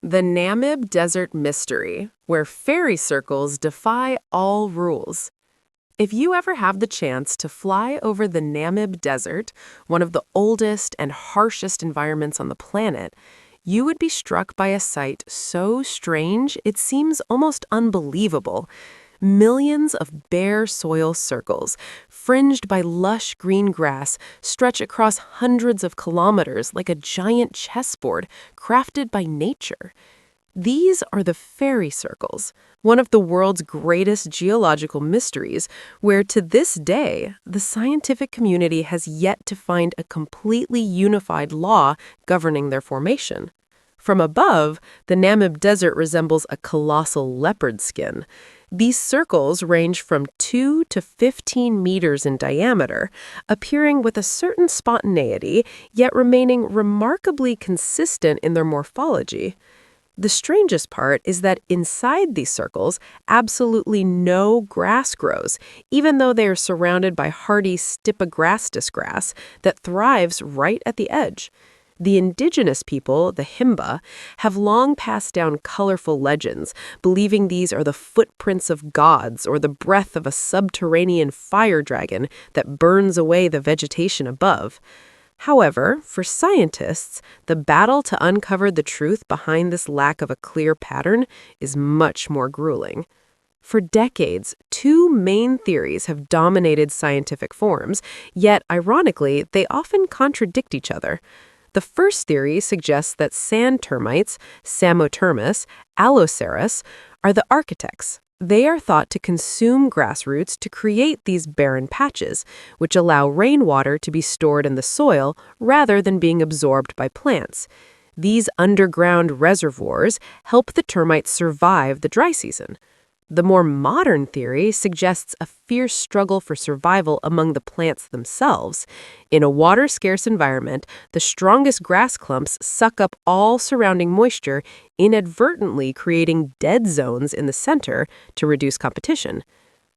The Namib Desert Mystery, where fairy circles defy all rules. If you ever have the chance to fly over the Namib Desert, one of the oldest and harshest environments on the planet, you would be struck by a sight so strange it seems almost unbelievable. Millions of bare soil circles, fringed by lush green grass, stretch across hundreds of kilometers like a giant chessboard crafted by nature. These are the fairy circles, one of the world's greatest geological mysteries, where to this day, the scientific community has yet to find a completely unified law governing their formation. From above, the Namib Desert resembles a colossal leopard skin. These circles range from 2 to 15 meters in diameter, appearing with a certain spontaneity, yet remaining remarkably consistent in their morphology. The strangest part is that inside these circles, absolutely no grass grows, even though they are surrounded by hardy stipagrastis grass that thrives right at the edge. The indigenous people, the Himba, have long passed down colorful legends, believing these are the footprints of gods or the breath of a subterranean fire dragon that burns away the vegetation above. However, for scientists, the battle to uncover the truth behind this lack of a clear pattern is much more grueling. For decades, two main theories have dominated scientific forums, yet, ironically, they often contradict each other. The first theory suggests that sand termites, Samotermus, Alloceras, are the architects. They are thought to consume grass roots to create these barren patches, which allow rainwater to be stored in the soil rather than being absorbed by plants. These underground reservoirs help the termites survive the dry season. The more modern theory suggests a fierce struggle for survival among the plants themselves. In a water-scarce environment, the strongest grass clumps suck up all surrounding moisture, inadvertently creating dead zones in the center to reduce competition.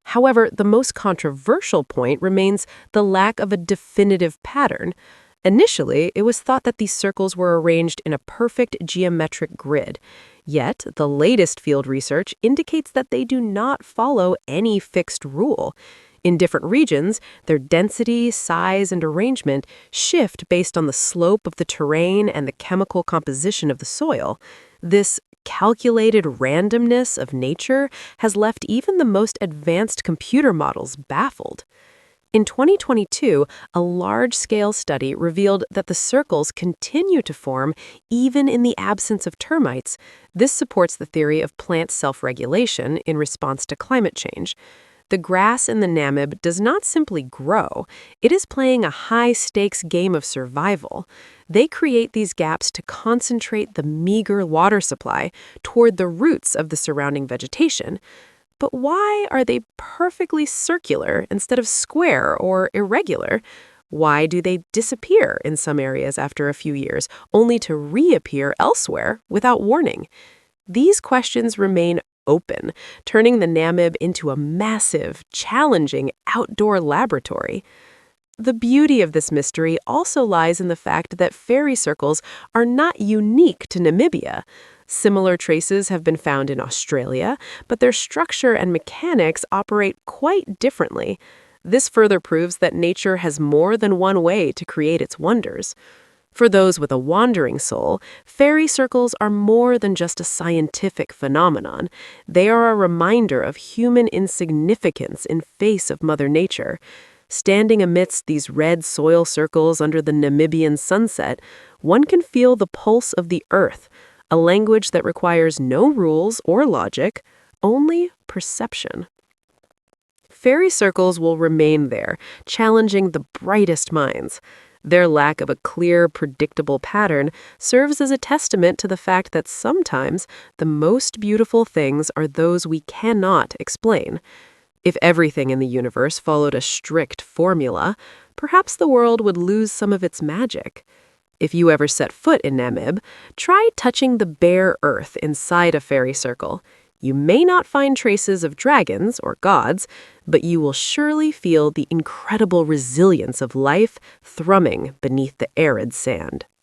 However, the most controversial point remains the lack of a definitive pattern. Initially, it was thought that these circles were arranged in a perfect geometric grid. Yet, the latest field research indicates that they do not follow any fixed rule. In different regions, their density, size, and arrangement shift based on the slope of the terrain and the chemical composition of the soil. This calculated randomness of nature has left even the most advanced computer models baffled. In 2022, a large-scale study revealed that the circles continue to form even in the absence of termites. This supports the theory of plant self-regulation in response to climate change. The grass in the Namib does not simply grow. It is playing a high-stakes game of survival. They create these gaps to concentrate the meager water supply toward the roots of the surrounding vegetation. But why are they perfectly circular instead of square or irregular? Why do they disappear in some areas after a few years, only to reappear elsewhere without warning? These questions remain open, turning the Namib into a massive, challenging outdoor laboratory. The beauty of this mystery also lies in the fact that fairy circles are not unique to Namibia. Similar traces have been found in Australia, but their structure and mechanics operate quite differently. This further proves that nature has more than one way to create its wonders. For those with a wandering soul, fairy circles are more than just a scientific phenomenon. They are a reminder of human insignificance in face of Mother Nature. Standing amidst these red soil circles under the Namibian sunset, one can feel the pulse of the earth, a language that requires no rules or logic, only perception. Fairy circles will remain there, challenging the brightest minds. Their lack of a clear, predictable pattern serves as a testament to the fact that sometimes the most beautiful things are those we cannot explain. If everything in the universe followed a strict formula, perhaps the world would lose some of its magic. If you ever set foot in Namib, try touching the bare earth inside a fairy circle. You may not find traces of dragons or gods, but you will surely feel the incredible resilience of life thrumming beneath the arid sand.